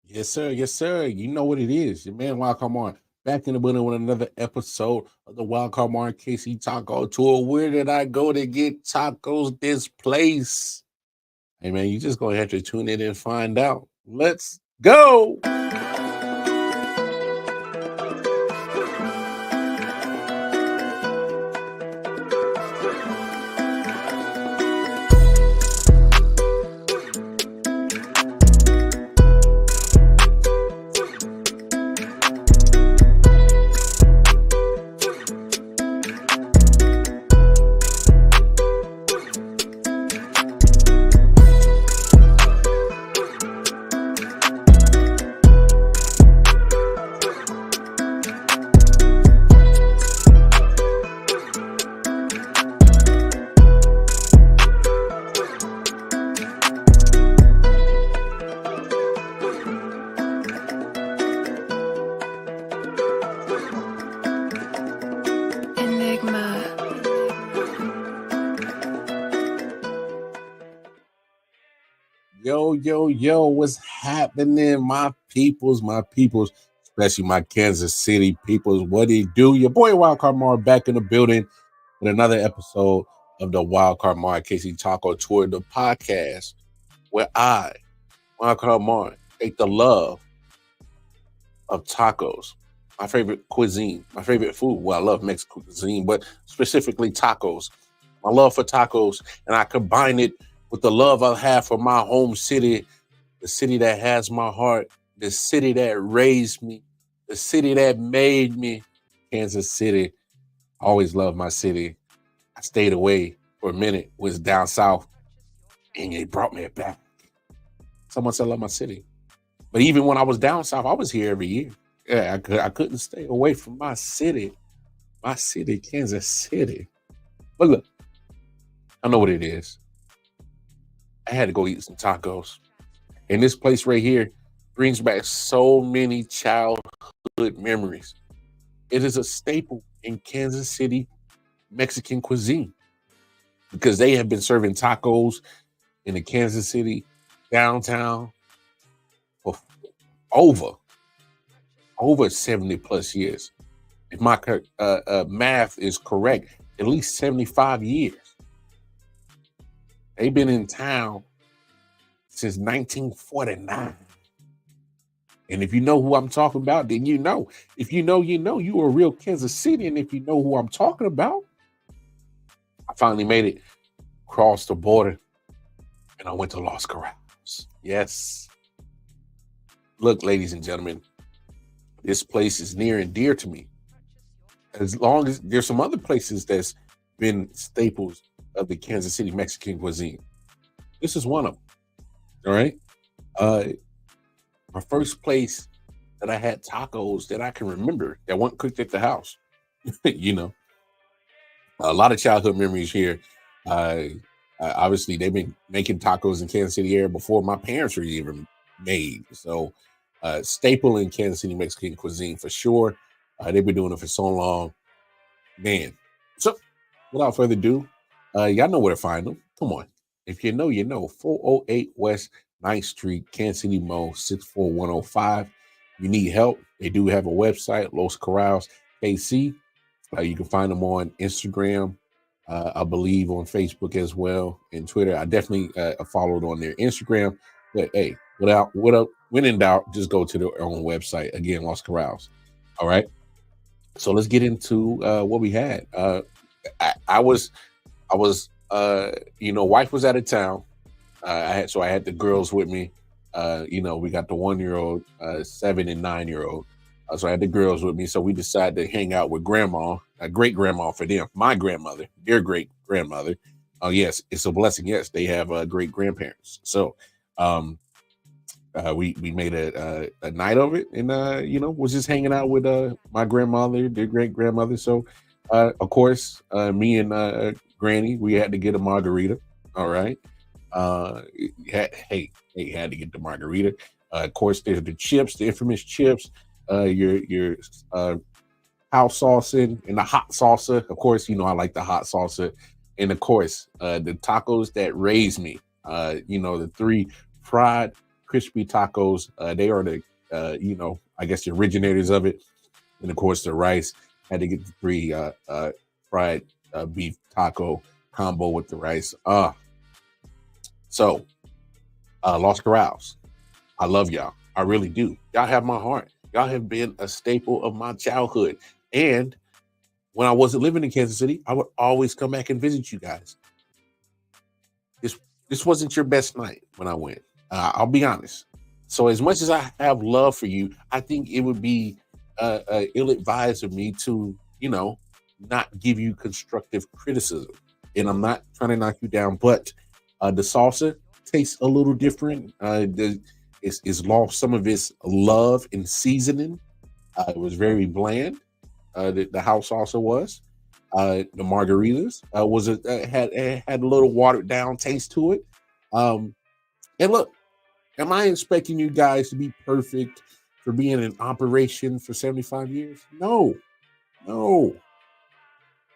Yes, sir. Yes, sir. You know what it is. Your man Wildcard Martin back in the building with another episode of the Wildcard Martin KC Taco Tour. Where did I go to get tacos this place? Hey, man, you just going to have to tune in and find out. Let's go. Enigma. Yo, what's happening, my peoples, especially my Kansas City peoples? What do you do? Your boy Wildcard Martin back in the building with another episode of the Wildcard Martin KC Taco Tour, the podcast where I, Wildcard Martin, take the love of tacos, my favorite cuisine, my favorite food. Well, I love Mexican cuisine, but specifically tacos. My love for tacos, and I combine it with the love I have for my home city, the city that has my heart, the city that raised me, the city that made me, Kansas City. I always loved my city. I stayed away for a minute, was down south, and it brought me back. So much I love my city. But even when I was down south, I was here every year. Yeah, I couldn't stay away from my city, Kansas City. But look, I know what it is. I had to go eat some tacos. And this place right here brings back so many childhood memories. It is a staple in Kansas City Mexican cuisine because they have been serving tacos in the Kansas City downtown for over 70 plus years. If my math is correct, at least 75 years. They've been in town since 1949. And if you know who I'm talking about, then you know. If you know, you know. You are a real Kansas City. And if you know who I'm talking about, I finally made it across the border and I went to Los Corrales. Yes. Look, ladies and gentlemen, this place is near and dear to me. As long as there's some other places that's been staples of the Kansas City Mexican cuisine. This is one of them. All right. My first place that I had tacos that I can remember that weren't cooked at the house. You know, a lot of childhood memories here. Obviously, they've been making tacos in Kansas City area before my parents were even made. So, staple in Kansas City Mexican cuisine for sure. They've been doing it for so long, man. So, without further ado, y'all know where to find them. Come on. If you know, you know. 408 West 9th Street, Kansas City Mo, 64105. You need help. They do have a website, Los Corrales KC. You can find them on Instagram, I believe on Facebook as well, and Twitter. I definitely followed on their Instagram. But hey, when in doubt, just go to their own website. Again, Los Corrales. All right. So let's get into what we had. I was, wife was out of town. I had the girls with me. We got the 1-year-old, 7 and 9-year-old. So I had the girls with me. So we decided to hang out with grandma, a great grandma for them, my grandmother, their great grandmother. Oh yes, it's a blessing. Yes, they have great grandparents. So we made a night of it, and was just hanging out with my grandmother, their great grandmother. So of course, me and Granny, we had to get a margarita. All right. Had to get the margarita. Of course, there's the chips, the infamous chips. Your house salsa and the hot salsa. Of course, I like the hot salsa, and of course, the tacos that raised me. The 3 fried crispy tacos. They are the I guess the originators of it. And of course, the rice had to get the free fried beef taco combo with the rice. So Los Corrals, I love y'all. I really do. Y'all have my heart. Y'all have been a staple of my childhood. And when I wasn't living in Kansas City, I would always come back and visit you guys. This wasn't your best night when I went. I'll be honest. So as much as I have love for you, I think it would be ill-advised of me to, not give you constructive criticism. And I'm not trying to knock you down, but the salsa tastes a little different. It's lost some of its love and seasoning. It was very bland. The house salsa was. The margaritas had a little watered down taste to it. And look, am I expecting you guys to be perfect for being in operation for 75 years? No.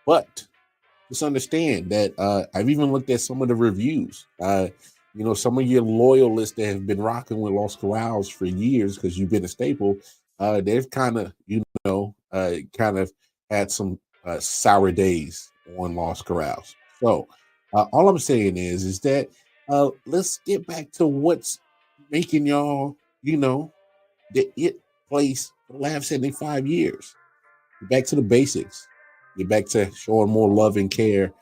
But just understand that I've even looked at some of the reviews. Some of your loyalists that have been rocking with Los Corrals for years because you've been a staple, they've kind of, had some sour days on Los Corrals. So all I'm saying is that let's get back to what's making y'all, the it place for the last 75 years. Get back to the basics. Get back to showing more love and care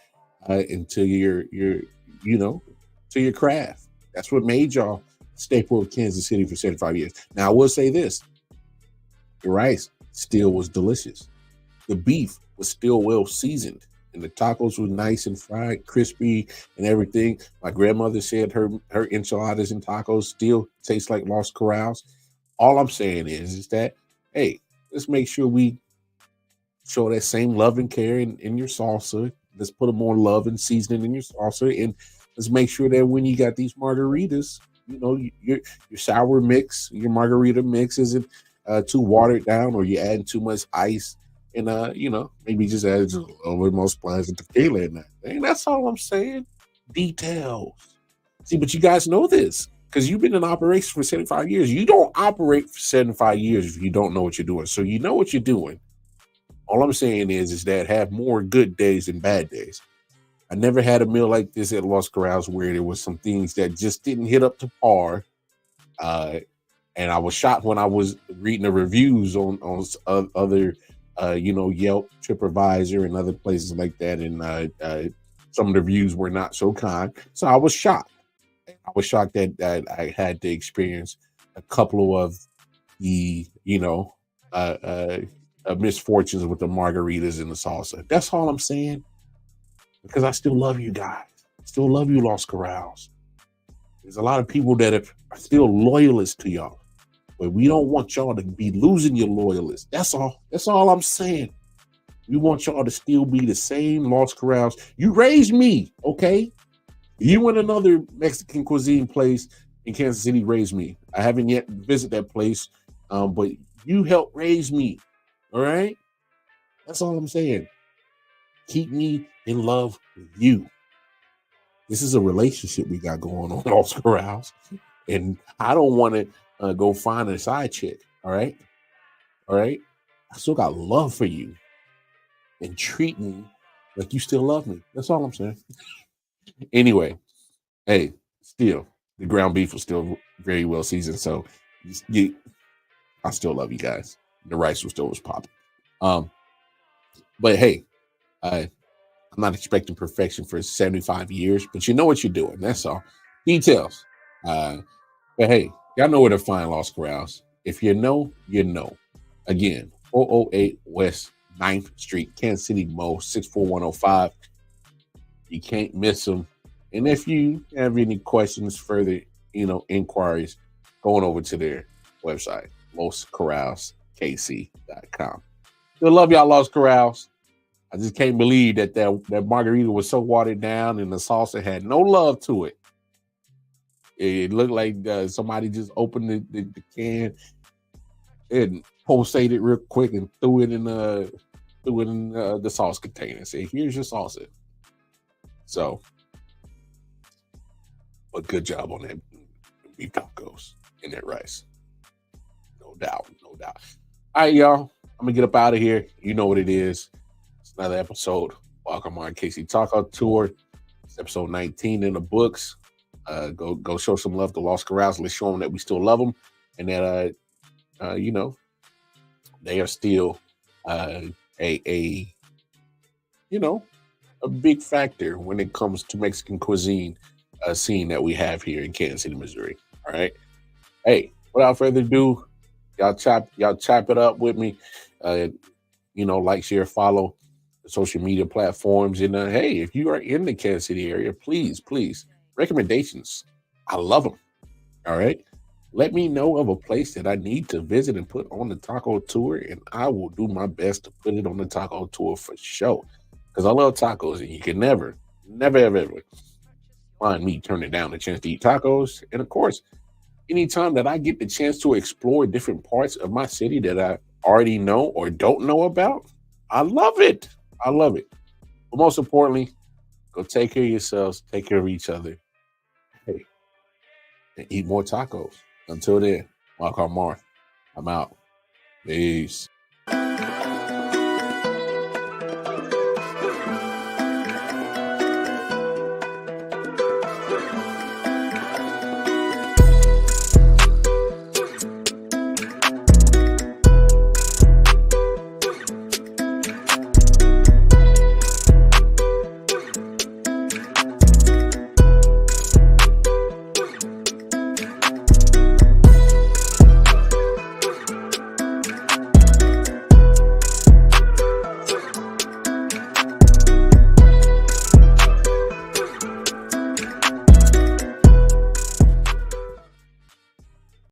into your to your craft. That's what made y'all staple of Kansas City for 75 years. Now I will say this: the rice still was delicious. The beef was still well seasoned, and the tacos were nice and fried, crispy, and everything. My grandmother said her enchiladas and tacos still taste like Los Corrals. All I'm saying is that, hey, let's make sure we show that same love and care in your salsa. Let's put more love and seasoning in your salsa, and let's make sure that when you got these margaritas, your sour mix, your margarita mix isn't too watered down, or you're adding too much ice, and maybe just add just a little bit more splash of tequila in that. And that's all I'm saying. Details. See, but you guys know this because you've been in operation for 75 years. You don't operate for 75 years if you don't know what you're doing. So you know what you're doing. All I'm saying is that have more good days than bad days. I never had a meal like this at Los Corrals where there was some things that just didn't hit up to par. And I was shocked when I was reading the reviews on other, Yelp, TripAdvisor, and other places like that. And some of the reviews were not so kind. So I was shocked. I was shocked that I had to experience a couple of the, misfortunes with the margaritas and the salsa. That's all I'm saying. Because I still love you guys. I still love you, Los Corrals. There's a lot of people that are still loyalists to y'all. But we don't want y'all to be losing your loyalists. That's all. That's all I'm saying. We want y'all to still be the same Los Corrals. You raised me, okay? You and another Mexican cuisine place in Kansas City raised me. I haven't yet visited that place, but you helped raise me, all right? That's all I'm saying. Keep me in love with you. This is a relationship we got going on, Los Corrals. And I don't want to go find a side chick, all right? All right? I still got love for you. And treat me like you still love me. That's all I'm saying. Anyway, hey, still, the ground beef was still very well seasoned. So I still love you guys. The rice was popping. But hey, I'm not expecting perfection for 75 years, but you know what you're doing. That's all. Details. But hey, y'all know where to find Los Corrals. If you know, you know. Again, 408 West 9th Street, Kansas City, Mo, 64105. You can't miss them. And if you have any questions, further, inquiries, going over to their website, loscorralskc.com. Still love y'all, Los Corrals. I just can't believe that margarita was so watered down and the salsa had no love to it. It looked like somebody just opened the can and pulsated it real quick and threw it in the sauce container. Say, here's your salsa. So, but good job on that beef tacos. in that rice. No doubt. No doubt. All right, y'all. I'm gonna get up out of here. You know what it is. It's another episode. Welcome on Casey Taco Tour. It's episode 19 in the books. Go show some love to Lost Carouse. Let's show them that we still love them, and that they are still a a big factor when it comes to Mexican cuisine scene that we have here in Kansas City, Missouri. All right. Hey, without further ado, y'all chop it up with me. Like, share, follow the social media platforms. And hey, if you are in the Kansas City area, please, recommendations. I love them. All right. Let me know of a place that I need to visit and put on the taco tour, and I will do my best to put it on the taco tour for sure. Because I love tacos, and you can never, ever find me turning down the chance to eat tacos. And of course, anytime that I get the chance to explore different parts of my city that I already know or don't know about, I love it. I love it. But most importantly, go take care of yourselves, take care of each other. Hey, and eat more tacos. Until then, Mark Mar. I'm out. Peace.